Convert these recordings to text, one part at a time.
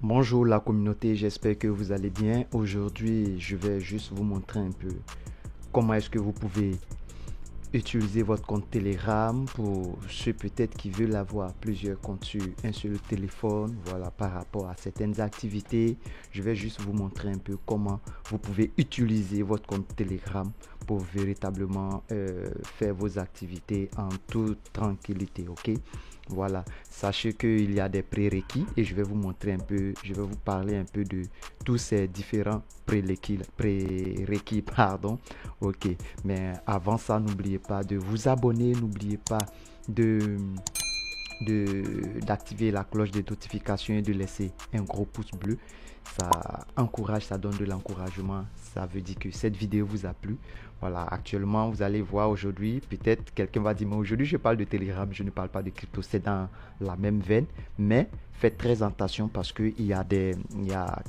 Bonjour la communauté, j'espère que vous allez bien. Aujourd'hui, je vais juste vous montrer un peu comment est-ce que vous pouvez utiliser votre compte Telegram pour ceux peut-être qui veulent avoir plusieurs comptes sur un seul téléphone. Voilà, par rapport à certaines activités, je vais juste vous montrer un peu comment vous pouvez utiliser votre compte Telegram pour véritablement faire vos activités en toute tranquillité, ok? Voilà, sachez qu'il y a des prérequis et je vais vous montrer un peu, je vais vous parler un peu de tous ces différents prérequis, pardon. Ok, mais avant ça, n'oubliez pas de vous abonner, n'oubliez pas de d'activer la cloche de notification et de laisser un gros pouce bleu. Ça encourage, ça donne de l'encouragement. Ça veut dire que cette vidéo vous a plu. Voilà, actuellement, vous allez voir aujourd'hui, peut-être quelqu'un va dire, mais aujourd'hui, je parle de Telegram, je ne parle pas de crypto. C'est dans la même veine, mais faites très attention parce qu'il y a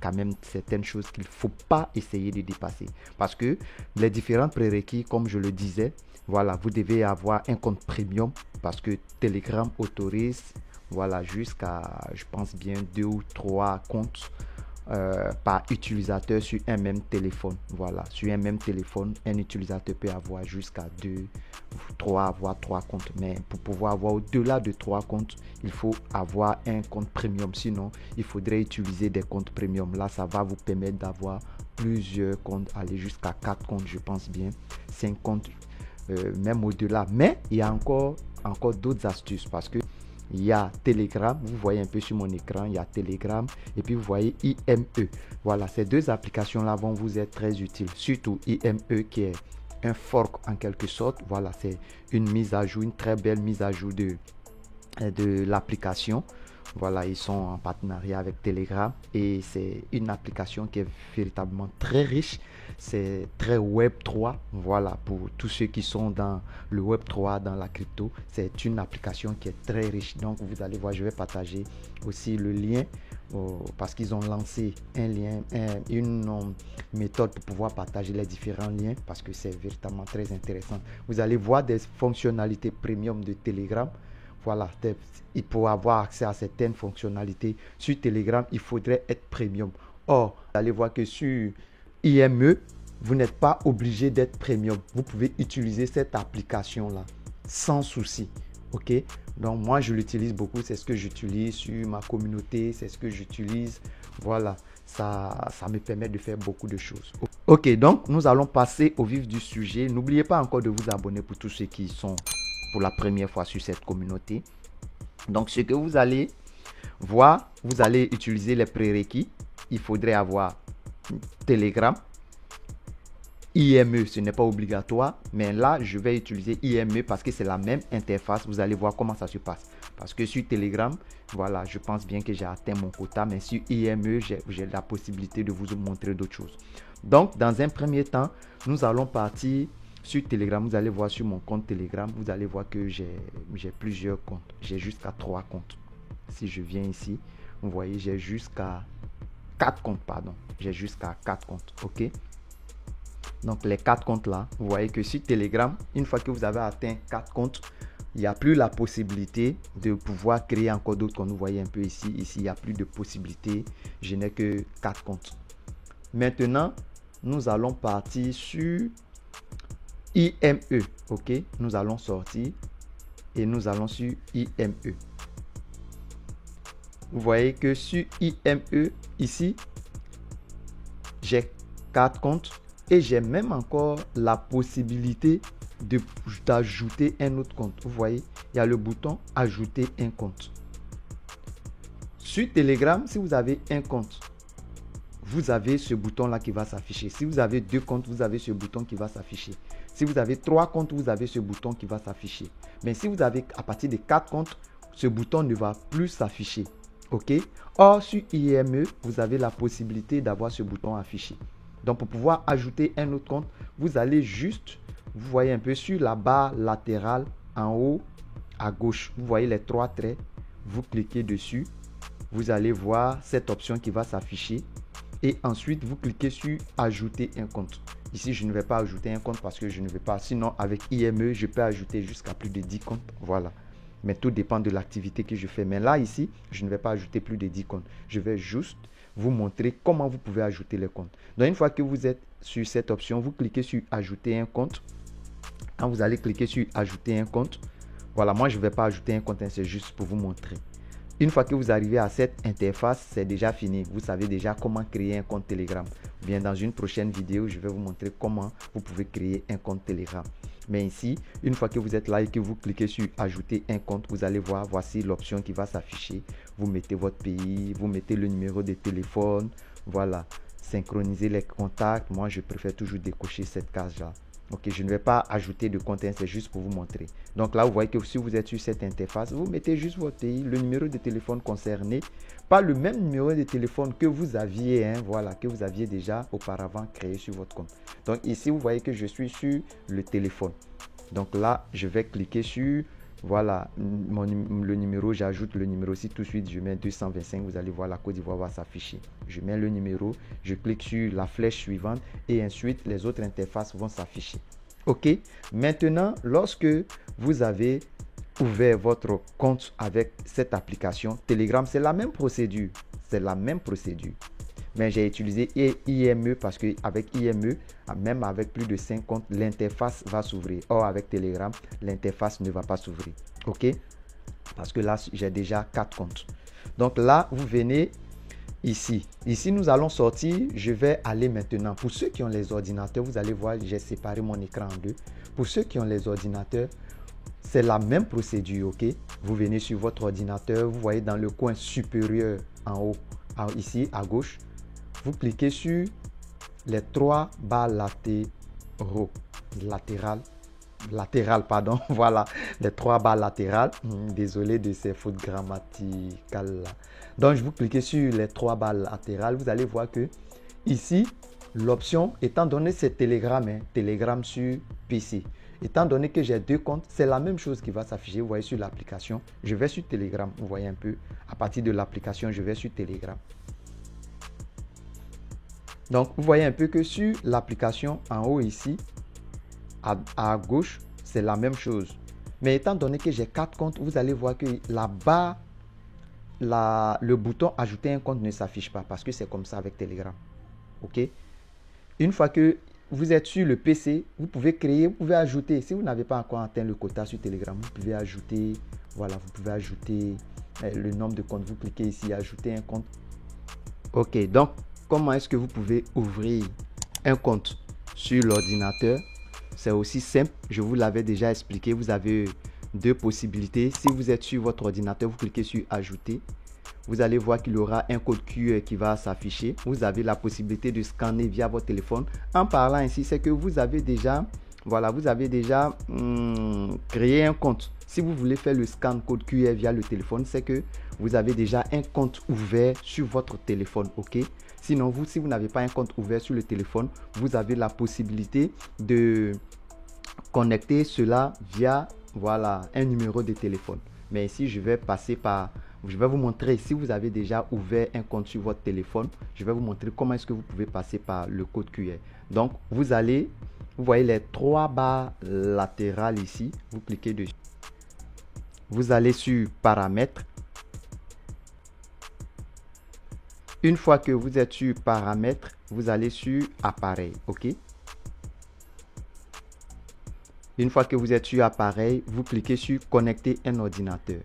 quand même certaines choses qu'il ne faut pas essayer de dépasser. Parce que les différents prérequis, comme je le disais, voilà, vous devez avoir un compte premium parce que Telegram autorise, voilà, jusqu'à, je pense bien, 2 ou 3 comptes par utilisateur sur un même téléphone. Voilà, sur un même téléphone, un utilisateur peut avoir jusqu'à 2, 3, voire 3 comptes. Mais pour pouvoir avoir au-delà de 3 comptes, il faut avoir un compte premium. Sinon, il faudrait utiliser des comptes premium. Là, ça va vous permettre d'avoir plusieurs comptes, aller jusqu'à 4 comptes, je pense bien, 5 comptes. Même au-delà. Mais il y a encore d'autres astuces parce que il y a Telegram, vous voyez un peu sur mon écran, il y a Telegram et puis vous voyez IME. Voilà, ces deux applications-là vont vous être très utiles. Surtout IME qui est un fork en quelque sorte. Voilà, c'est une mise à jour, une très belle mise à jour de l'application. Voilà, ils sont en partenariat avec Telegram et c'est une application qui est véritablement très riche. C'est très Web3. Voilà, pour tous ceux qui sont dans le Web3, dans la crypto, c'est une application qui est très riche. Donc, vous allez voir, je vais partager aussi le lien parce qu'ils ont lancé un lien, une méthode pour pouvoir partager les différents liens parce que c'est véritablement très intéressant. Vous allez voir des fonctionnalités premium de Telegram. Voilà, pour avoir accès à certaines fonctionnalités sur Telegram, il faudrait être premium. Or, vous allez voir que sur IME, vous n'êtes pas obligé d'être premium. Vous pouvez utiliser cette application-là sans souci. Ok? Donc, moi, je l'utilise beaucoup. C'est ce que j'utilise sur ma communauté. C'est ce que j'utilise. Voilà, ça me permet de faire beaucoup de choses. Ok, donc, nous allons passer au vif du sujet. N'oubliez pas encore de vous abonner pour tous ceux qui sont pour la première fois sur cette communauté. Donc, ce que vous allez voir, vous allez utiliser les prérequis. Il faudrait avoir Telegram. IME, ce n'est pas obligatoire, mais là, je vais utiliser IME parce que c'est la même interface. Vous allez voir comment ça se passe. Parce que sur Telegram, voilà, je pense bien que j'ai atteint mon quota, mais sur IME, j'ai la possibilité de vous montrer d'autres choses. Donc, dans un premier temps, nous allons partir sur Telegram. Vous allez voir sur mon compte Telegram, vous allez voir que j'ai plusieurs comptes. J'ai jusqu'à 3 comptes. Si je viens ici, vous voyez, j'ai jusqu'à 4 comptes, pardon. J'ai jusqu'à 4 comptes, ok? Donc, les 4 comptes là, vous voyez que sur Telegram, une fois que vous avez atteint 4 comptes, il n'y a plus la possibilité de pouvoir créer encore d'autres comptes. Vous voyez un peu ici, il n'y a plus de possibilité. Je n'ai que 4 comptes. Maintenant, nous allons partir sur IME, ok? Nous allons sortir et nous allons sur IME. Vous voyez que sur IME, ici, j'ai 4 comptes et j'ai même encore la possibilité d'ajouter un autre compte. Vous voyez, il y a le bouton ajouter un compte. Sur Telegram, si vous avez un compte, vous avez ce bouton là qui va s'afficher. Si vous avez 2 comptes, vous avez ce bouton qui va s'afficher. Si vous avez 3 comptes, vous avez ce bouton qui va s'afficher. Mais si vous avez à partir de 4 comptes, ce bouton ne va plus s'afficher. Ok? Or, sur IME, vous avez la possibilité d'avoir ce bouton affiché. Donc, pour pouvoir ajouter un autre compte, vous allez juste, vous voyez un peu sur la barre latérale en haut à gauche. Vous voyez les 3 traits. Vous cliquez dessus. Vous allez voir cette option qui va s'afficher. Et ensuite, vous cliquez sur ajouter un compte. Ici, je ne vais pas ajouter un compte parce que je ne vais pas. Sinon, avec IME, je peux ajouter jusqu'à plus de 10 comptes. Voilà. Mais tout dépend de l'activité que je fais. Mais là, ici, je ne vais pas ajouter plus de 10 comptes. Je vais juste vous montrer comment vous pouvez ajouter les comptes. Donc, une fois que vous êtes sur cette option, vous cliquez sur ajouter un compte. Quand vous allez cliquer sur ajouter un compte, voilà, moi je ne vais pas ajouter un compte, c'est juste pour vous montrer. Une fois que vous arrivez à cette interface, c'est déjà fini. Vous savez déjà comment créer un compte Telegram. Bien, dans une prochaine vidéo, je vais vous montrer comment vous pouvez créer un compte Telegram. Mais ici, une fois que vous êtes là et que vous cliquez sur ajouter un compte, vous allez voir, voici l'option qui va s'afficher. Vous mettez votre pays, vous mettez le numéro de téléphone, voilà, synchroniser les contacts. Moi, je préfère toujours décocher cette case-là. Ok, je ne vais pas ajouter de compte, c'est juste pour vous montrer. Donc là, vous voyez que si vous êtes sur cette interface, vous mettez juste votre pays, le numéro de téléphone concerné, pas le même numéro de téléphone que vous aviez, hein, voilà, que vous aviez déjà auparavant créé sur votre compte. Donc ici, vous voyez que je suis sur le téléphone. Donc là, je vais cliquer sur, voilà, le numéro, j'ajoute le numéro. Si tout de suite, je mets 225, vous allez voir la Côte d'Ivoire va s'afficher. Je mets le numéro, je clique sur la flèche suivante et ensuite, les autres interfaces vont s'afficher. OK. Maintenant, lorsque vous avez ouvert votre compte avec cette application Telegram, c'est la même procédure. C'est la même procédure. Mais j'ai utilisé IME parce qu'avec IME, même avec plus de 5 comptes, l'interface va s'ouvrir. Or, avec Telegram, l'interface ne va pas s'ouvrir. OK? Parce que là, j'ai déjà 4 comptes. Donc là, vous venez ici. Ici, nous allons sortir. Je vais aller maintenant. Pour ceux qui ont les ordinateurs, vous allez voir, j'ai séparé mon écran en deux. Pour ceux qui ont les ordinateurs, c'est la même procédure. OK? Vous venez sur votre ordinateur. Vous voyez dans le coin supérieur en haut, ici à gauche. Vous cliquez sur les 3 barres latérales, pardon, voilà, les 3 barres latérales. Désolé de ces fautes grammaticales là. Donc, vous cliquez sur les 3 barres latérales. Vous allez voir que ici, l'option, étant donné c'est Telegram, hein, Telegram sur PC. Étant donné que j'ai 2 comptes, c'est la même chose qui va s'afficher. Vous voyez sur l'application, je vais sur Telegram. Vous voyez un peu, à partir de l'application, je vais sur Telegram. Donc, vous voyez un peu que sur l'application en haut ici, à gauche, c'est la même chose. Mais étant donné que j'ai 4 comptes, vous allez voir que là-bas, le bouton ajouter un compte ne s'affiche pas parce que c'est comme ça avec Telegram. OK? Une fois que vous êtes sur le PC, vous pouvez créer, vous pouvez ajouter. Si vous n'avez pas encore atteint le quota sur Telegram, vous pouvez ajouter, voilà, vous pouvez ajouter le nombre de comptes. Vous cliquez ici, ajouter un compte. OK, donc, comment est-ce que vous pouvez ouvrir un compte sur l'ordinateur? C'est aussi simple, je vous l'avais déjà expliqué. Vous avez 2 possibilités. Si vous êtes sur votre ordinateur, vous cliquez sur ajouter. Vous allez voir qu'il y aura un code QR qui va s'afficher. Vous avez la possibilité de scanner via votre téléphone. En parlant ainsi, c'est que vous avez déjà, voilà, vous avez déjà créé un compte. Si vous voulez faire le scan code QR via le téléphone, c'est que vous avez déjà un compte ouvert sur votre téléphone. OK? Sinon, si vous n'avez pas un compte ouvert sur le téléphone, vous avez la possibilité de connecter cela via, voilà, un numéro de téléphone. Mais ici, je vais vous montrer, si vous avez déjà ouvert un compte sur votre téléphone, je vais vous montrer comment est-ce que vous pouvez passer par le code QR. Donc, vous voyez les 3 barres latérales ici, vous cliquez dessus. Vous allez sur paramètres. Une fois que vous êtes sur paramètres, vous allez sur appareil. OK? Une fois que vous êtes sur appareil, vous cliquez sur connecter un ordinateur.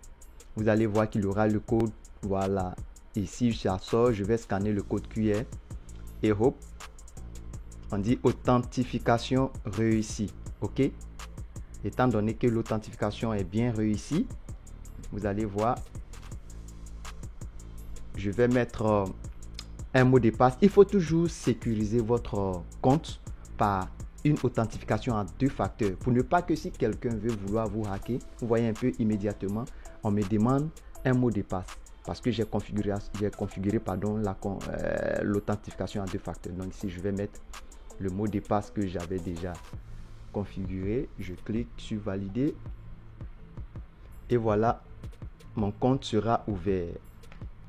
Vous allez voir qu'il y aura le code. Voilà. Ici, ça sort. Je vais scanner le code QR. Et hop. On dit authentification réussie. OK? Étant donné que l'authentification est bien réussie, vous allez voir. Je vais mettre un mot de passe. Il faut toujours sécuriser votre compte par une authentification en 2 facteurs pour ne pas que si quelqu'un veut vouloir vous hacker, vous voyez un peu immédiatement, on me demande un mot de passe parce que j'ai configuré l'authentification en 2 facteurs. Donc ici, je vais mettre le mot de passe que j'avais déjà configuré. Je clique sur valider et voilà, mon compte sera ouvert.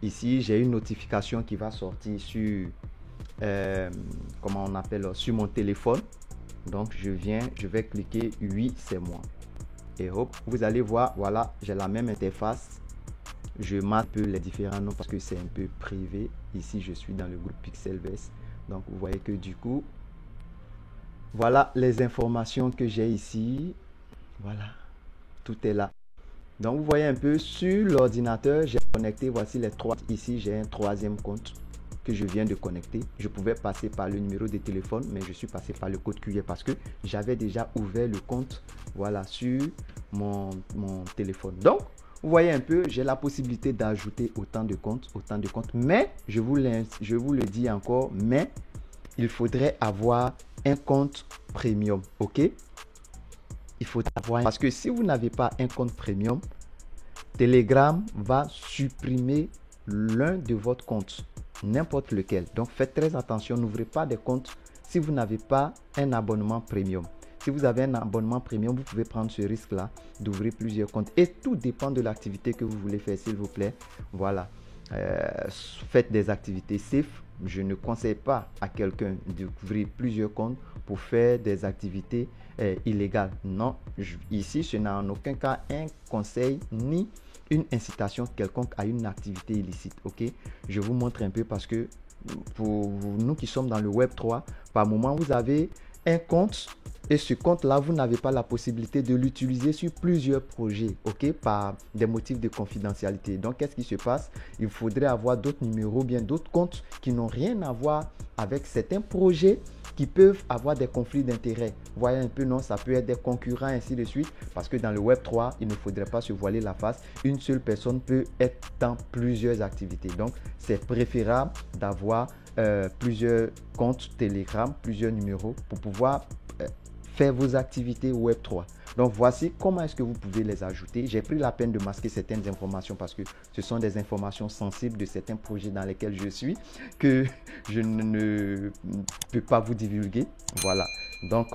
Ici, j'ai une notification qui va sortir sur, comment on appelle, sur mon téléphone. Donc, je vais cliquer oui, c'est moi. et hop, vous allez voir, voilà, j'ai la même interface. Je marque un peu les différents noms parce que c'est un peu privé. Ici, je suis dans le groupe Pixelvest. Donc, vous voyez que du coup, voilà les informations que j'ai ici. Voilà, tout est là. Donc, vous voyez un peu sur l'ordinateur, j'ai connecté, voici les trois. Ici, j'ai un troisième compte que je viens de connecter. Je pouvais passer par le numéro de téléphone, mais je suis passé par le code QR parce que j'avais déjà ouvert le compte, voilà, sur mon téléphone. Donc, vous voyez un peu, j'ai la possibilité d'ajouter autant de comptes, mais je vous le dis encore, mais il faudrait avoir un compte premium, ok? Il faut avoir, parce que si vous n'avez pas un compte premium, Telegram va supprimer l'un de votre compte, n'importe lequel. Donc faites très attention, n'ouvrez pas des comptes si vous n'avez pas un abonnement premium. Si vous avez un abonnement premium, vous pouvez prendre ce risque-là d'ouvrir plusieurs comptes. Et tout dépend de l'activité que vous voulez faire, s'il vous plaît. Voilà. Faites des activités safe. Je ne conseille pas à quelqu'un d'ouvrir plusieurs comptes pour faire des activités illégales. Non, ici, ce n'est en aucun cas un conseil ni une incitation quelconque à une activité illicite. Ok, je vous montre un peu parce que pour nous qui sommes dans le Web 3, par moment, vous avez un compte et ce compte-là, vous n'avez pas la possibilité de l'utiliser sur plusieurs projets, ok, par des motifs de confidentialité. Donc, qu'est-ce qui se passe? Il faudrait avoir d'autres numéros, bien d'autres comptes qui n'ont rien à voir avec certains projets qui peuvent avoir des conflits d'intérêts. Voyez un peu, non, ça peut être des concurrents, ainsi de suite, parce que dans le Web 3, il ne faudrait pas se voiler la face. Une seule personne peut être dans plusieurs activités. Donc, c'est préférable d'avoir plusieurs comptes Telegram, plusieurs numéros pour pouvoir faire vos activités Web 3. Donc voici comment est-ce que vous pouvez les ajouter. J'ai pris la peine de masquer certaines informations parce que ce sont des informations sensibles de certains projets dans lesquels je suis que je ne peux pas vous divulguer. Voilà. Donc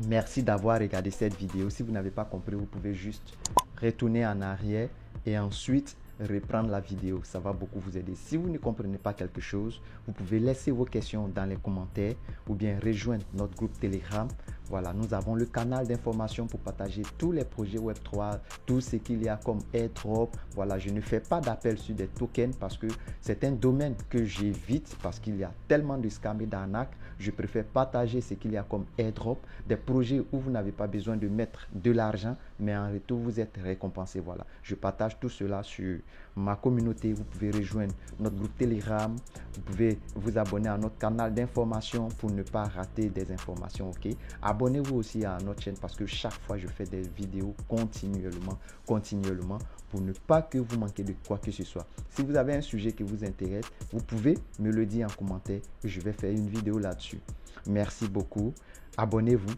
merci d'avoir regardé cette vidéo. Si vous n'avez pas compris, vous pouvez juste retourner en arrière et ensuite reprendre la vidéo. Ça va beaucoup vous aider. Si vous ne comprenez pas quelque chose, vous pouvez laisser vos questions dans les commentaires ou bien rejoindre notre groupe Telegram. Voilà, nous avons le canal d'information pour partager tous les projets Web3, tout ce qu'il y a comme airdrop. Voilà, je ne fais pas d'appel sur des tokens parce que c'est un domaine que j'évite parce qu'il y a tellement de scams et d'arnaques. Je préfère partager ce qu'il y a comme airdrop, des projets où vous n'avez pas besoin de mettre de l'argent, mais en retour, vous êtes récompensé. Voilà, je partage tout cela sur ma communauté. Vous pouvez rejoindre notre groupe Telegram. Vous pouvez vous abonner à notre canal d'information pour ne pas rater des informations. Ok, abonnez-vous aussi à notre chaîne parce que chaque fois je fais des vidéos continuellement pour ne pas que vous manquiez de quoi que ce soit. Si vous avez un sujet qui vous intéresse, vous pouvez me le dire en commentaire et je vais faire une vidéo là-dessus. Merci beaucoup. Abonnez-vous,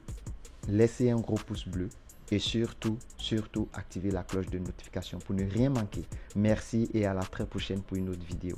laissez un gros pouce bleu et surtout activez la cloche de notification pour ne rien manquer. Merci et à la très prochaine pour une autre vidéo.